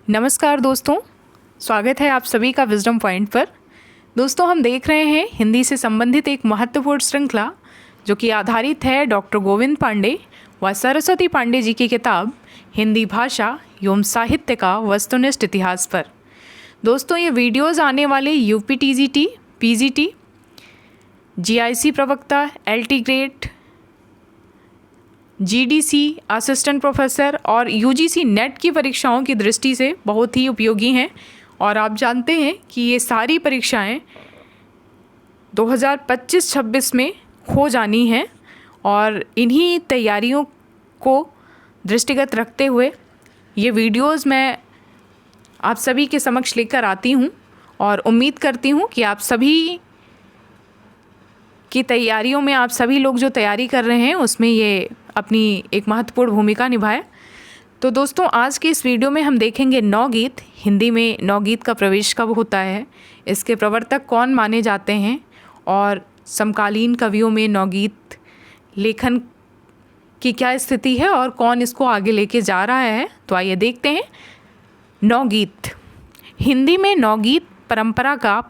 नमस्कार दोस्तों, स्वागत है आप सभी का विजडम पॉइंट पर। दोस्तों, हम देख रहे हैं हिंदी से संबंधित एक महत्वपूर्ण श्रृंखला जो कि आधारित है डॉक्टर गोविंद पांडे व सरस्वती पांडे जी की किताब हिंदी भाषा एवं साहित्य का वस्तुनिष्ठ इतिहास पर। दोस्तों, ये वीडियोज़ आने वाले यूपीटीजीटी, पीजीटी, जीआईसी प्रवक्ता, LT grade, GDC, assistant professor और यूजीसी नेट की परीक्षाओं की दृष्टि से बहुत ही उपयोगी हैं। और आप जानते हैं कि ये सारी परीक्षाएं 2025-26 में हो जानी हैं और इन्हीं तैयारियों को दृष्टिगत रखते हुए ये वीडियोस मैं आप सभी के समक्ष लेकर आती हूँ और उम्मीद करती हूँ कि आप सभी की तैयारियों में, आप सभी लोग जो तैयारी कर रहे हैं उसमें ये अपनी एक महत्वपूर्ण भूमिका निभाए। तो दोस्तों, आज के इस वीडियो में हम देखेंगे नवगीत। हिंदी में नवगीत का प्रवेश कब होता है, इसके प्रवर्तक कौन माने जाते हैं और समकालीन कवियों में नवगीत लेखन की क्या स्थिति है और कौन इसको आगे लेके जा रहा है। तो आइए देखते हैं नवगीत। हिंदी में नवगीत परंपरा का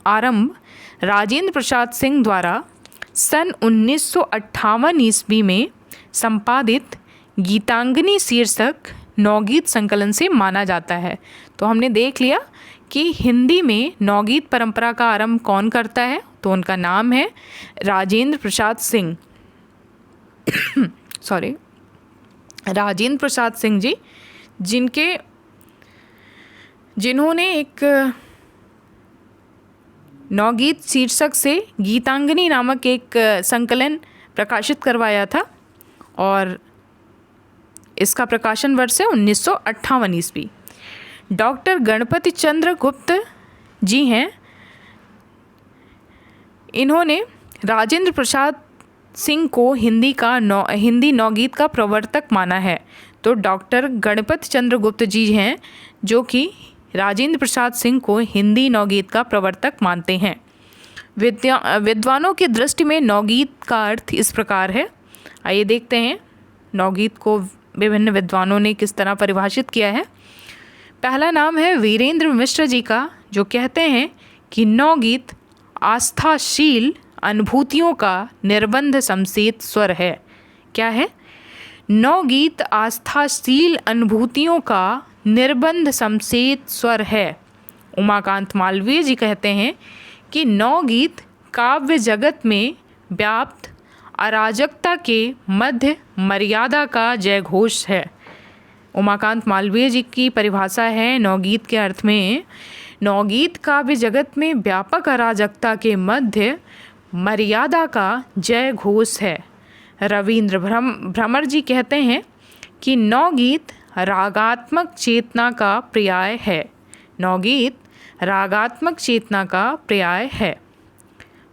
आरंभ राजेंद्र प्रसाद सिंह द्वारा सन 1958 ईस्वी में संपादित गीतांगनी शीर्षक नवगीत संकलन से माना जाता है। तो हमने देख लिया कि हिंदी में नवगीत परंपरा का आरंभ कौन करता है, तो उनका नाम है राजेंद्र प्रसाद सिंह राजेंद्र प्रसाद सिंह जी, जिन्होंने एक नवगीत शीर्षक से गीतांगनी नामक एक संकलन प्रकाशित करवाया था और इसका प्रकाशन वर्ष है 1958 ईस्वी। डॉक्टर गणपति चंद्र गुप्त जी हैं, इन्होंने राजेंद्र प्रसाद सिंह को हिंदी नवगीत का प्रवर्तक माना है। तो डॉक्टर गणपति चंद्र गुप्त जी हैं जो कि राजेंद्र प्रसाद सिंह को हिंदी नवगीत का प्रवर्तक मानते हैं। विद्वानों की दृष्टि में नवगीत का अर्थ इस प्रकार है। आइए देखते हैं नवगीत को विभिन्न विद्वानों ने किस तरह परिभाषित किया है। पहला नाम है वीरेंद्र मिश्र जी का, जो कहते हैं कि नवगीत आस्थाशील अनुभूतियों का निर्बंध समसेत स्वर है। क्या है? नवगीत आस्थाशील अनुभूतियों का निर्बंध समसेत स्वर है। उमाकांत मालवीय जी कहते हैं कि नवगीत काव्य जगत में व्याप्त अराजकता के मध्य मर्यादा का जयघोष है। उमाकांत मालवीय जी की परिभाषा है नवगीत के अर्थ में, नवगीत काव्य जगत में व्यापक अराजकता के मध्य मर्यादा का जयघोष है। रविंद्र भ्रमर जी कहते हैं कि नवगीत रागात्मक चेतना का पर्याय है। नवगीत रागात्मक चेतना का पर्याय है।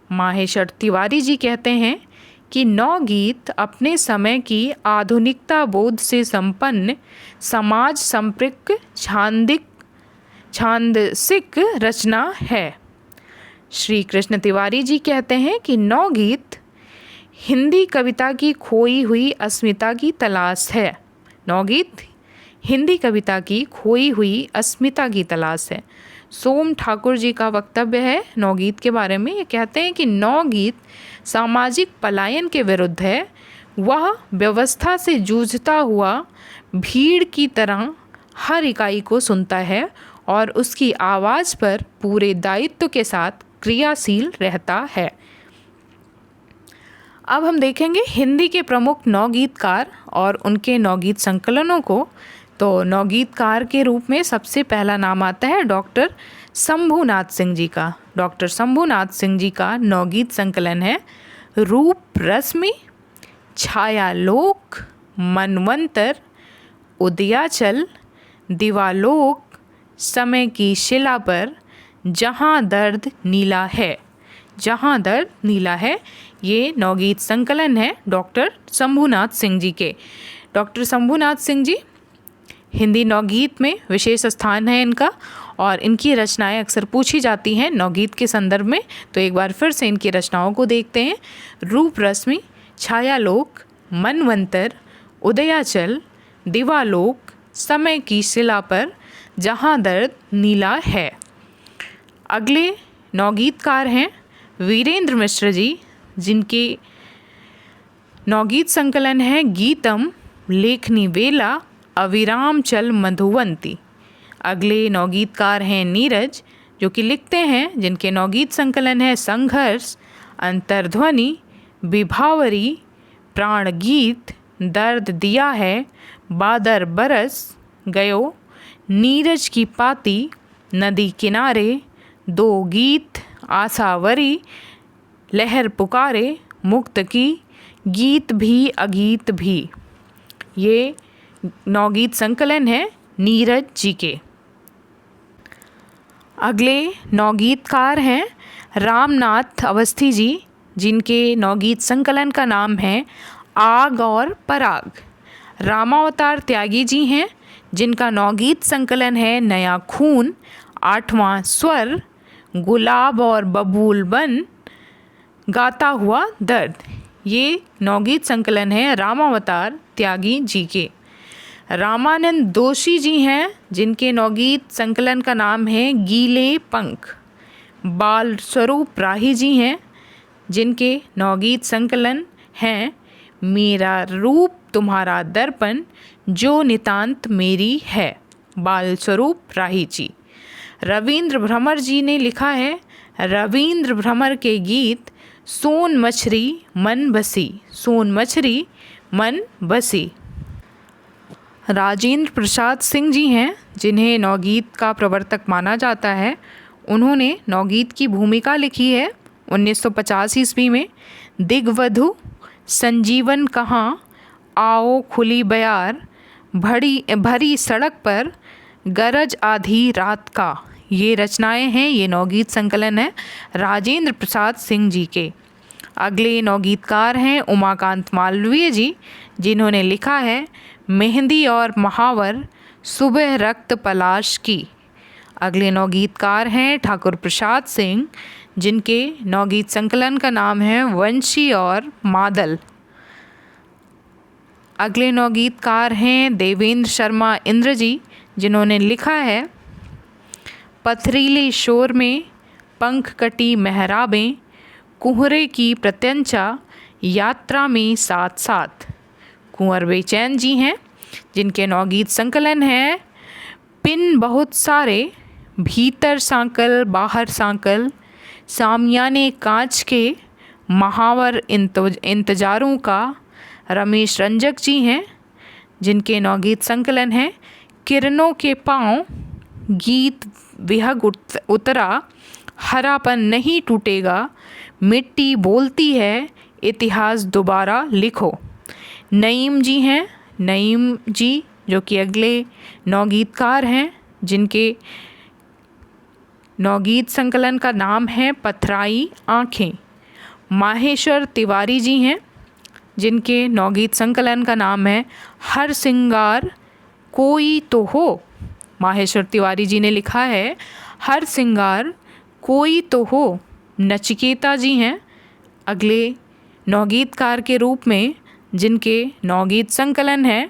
माहेश्वर तिवारी जी कहते हैं कि नवगीत अपने समय की आधुनिकता बोध से संपन्न समाज संपृक्त छांदसिक रचना है। श्री कृष्ण तिवारी जी कहते हैं कि नवगीत हिंदी कविता की खोई हुई अस्मिता की तलाश है। नवगीत हिंदी कविता की खोई हुई अस्मिता की तलाश है। सोम ठाकुर जी का वक्तव्य है नवगीत के बारे में। ये कहते हैं कि नवगीत सामाजिक पलायन के विरुद्ध है। वह व्यवस्था से जूझता हुआ भीड़ की तरह हर इकाई को सुनता है और उसकी आवाज़ पर पूरे दायित्व के साथ क्रियाशील रहता है। अब हम देखेंगे हिंदी के प्रमुख नवगीतकार और उनके नवगीत संकलनों को। तो नवगीतकार के रूप में सबसे पहला नाम आता है डॉक्टर शंभुनाथ सिंह जी का। डॉक्टर शंभुनाथ सिंह जी का नवगीत संकलन है रूप रश्मि, छायालोक, मनवंतर, उदयाचल, दिवालोक, समय की शिला पर, जहाँ दर्द नीला है। जहाँ दर्द नीला है, ये नवगीत संकलन है डॉक्टर शंभुनाथ सिंह जी के। डॉक्टर शंभुनाथ सिंह जी, हिंदी नवगीत में विशेष स्थान है इनका और इनकी रचनाएं अक्सर पूछी जाती हैं नवगीत के संदर्भ में। तो एक बार फिर से इनकी रचनाओं को देखते हैं। रूप रश्मि, छायालोक, मनवंतर, उदयाचल, दिवालोक, समय की शिला पर, जहाँ दर्द नीला है। अगले नवगीतकार हैं वीरेंद्र मिश्र जी, जिनके नवगीत संकलन है गीतम लेखनी वेला अविराम चल मधुवंती। अगले नवगीतकार हैं नीरज, जो कि लिखते हैं, जिनके नवगीत संकलन है संघर्ष, अंतर्ध्वनि, विभावरी, प्राण गीत, दर्द दिया है, बादर बरस गयो, नीरज की पाती, नदी किनारे, दो गीत, आशावरी, लहर पुकारे, मुक्त की, गीत भी अगीत भी। ये नवगीत संकलन है नीरज जी के। अगले नवगीतकार हैं रामनाथ अवस्थी जी, जिनके नवगीत संकलन का नाम है आग और पराग। रामावतार त्यागी जी हैं, जिनका नवगीत संकलन है नया खून, आठवां स्वर, गुलाब और बबूल बन, गाता हुआ दर्द। ये नवगीत संकलन है रामावतार त्यागी जी के। रामानंद दोषी जी हैं, जिनके नवगीत संकलन का नाम है गीले पंख। बाल स्वरूप राही जी हैं, जिनके नवगीत संकलन हैं मेरा रूप तुम्हारा दर्पण, जो नितांत मेरी है। बाल स्वरूप राही जी। रविंद्र भ्रमर जी ने लिखा है रविंद्र भ्रमर के गीत सोन मछरी मन बसी, सोन मछरी मन बसी। राजेंद्र प्रसाद सिंह जी हैं, जिन्हें नवगीत का प्रवर्तक माना जाता है। उन्होंने नवगीत की भूमिका लिखी है 1950 ईस्वी में। दिग्वधु, संजीवन कहाँ, आओ खुली बयार, भरी सड़क पर, गरज आधी रात का। ये रचनाएं हैं, ये नवगीत संकलन है राजेंद्र प्रसाद सिंह जी के। अगले नवगीतकार हैं उमाकांत मालवीय जी, जिन्होंने लिखा है मेहंदी और महावर, सुबह रक्त पलाश की। अगले नवगीतकार हैं ठाकुर प्रसाद सिंह, जिनके नवगीत संकलन का नाम है वंशी और मादल। अगले नवगीतकार हैं देवेंद्र शर्मा इंद्र जी, जिन्होंने लिखा है पथरीले शोर में, पंख कटी मेहराबें, कुहरे की प्रत्यंचा, यात्रा में साथ साथ। कुंवर बेचैन जी हैं, जिनके नवगीत संकलन है पिन बहुत सारे, भीतर सांकल बाहर सांकल, सामियाने कांच के, महावर इंतजारों का। रमेश रंजक जी हैं, जिनके नवगीत संकलन है किरणों के पाँव, गीत विहग उतरा, हरापन नहीं टूटेगा, मिट्टी बोलती है, इतिहास दोबारा लिखो। नईम जी हैं, नईम जी जो कि अगले नवगीतकार हैं, जिनके नवगीत संकलन का नाम है पथराई आँखें। माहेश्वर तिवारी जी हैं, जिनके नवगीत संकलन का नाम है हर सिंगार कोई तो हो। माहेश्वर तिवारी जी ने लिखा है हर सिंगार कोई तो हो। नचिकेता जी हैं अगले नवगीतकार के रूप में, जिनके नवगीत संकलन है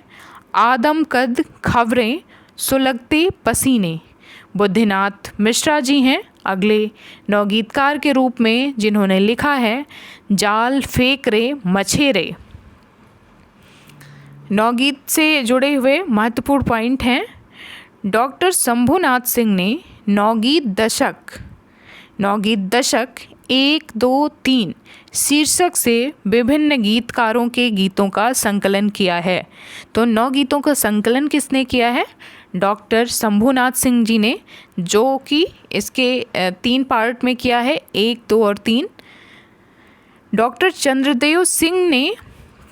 आदम कद खबरें, सुलगते पसीने। बुद्धिनाथ मिश्रा जी हैं अगले नवगीतकार के रूप में, जिन्होंने लिखा है जाल फेंक रे मछेरे। नवगीत से जुड़े हुए महत्वपूर्ण पॉइंट हैं। डॉक्टर शंभुनाथ सिंह ने नवगीत दशक 1, 2, 3 शीर्षक से विभिन्न गीतकारों के गीतों का संकलन किया है। तो 9 गीतों का संकलन किसने किया है? डॉक्टर शंभुनाथ सिंह जी ने, जो कि इसके 3 पार्ट में किया है, 1, 2 और 3। डॉक्टर चंद्रदेव सिंह ने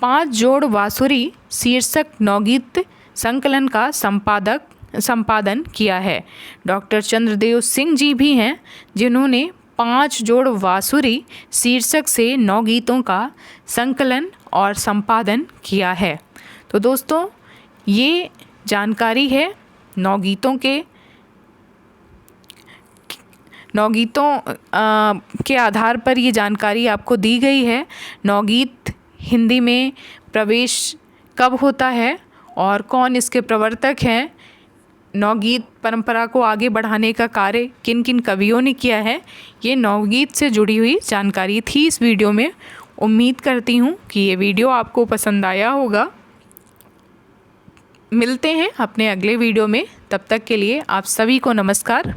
5 जोड़ वासुरी शीर्षक नवगीत संकलन का संपादन किया है। डॉक्टर चंद्रदेव सिंह जी भी हैं, जिन्होंने 5 जोड़ वासुरी शीर्षक से 9 गीतों का संकलन और संपादन किया है। तो दोस्तों, ये जानकारी है 9 गीतों के आधार पर ये जानकारी आपको दी गई है। नवगीत हिंदी में प्रवेश कब होता है और कौन इसके प्रवर्तक हैं, नवगीत परंपरा को आगे बढ़ाने का कार्य किन किन कवियों ने किया है, ये नवगीत से जुड़ी हुई जानकारी थी इस वीडियो में। उम्मीद करती हूँ कि ये वीडियो आपको पसंद आया होगा। मिलते हैं अपने अगले वीडियो में, तब तक के लिए आप सभी को नमस्कार।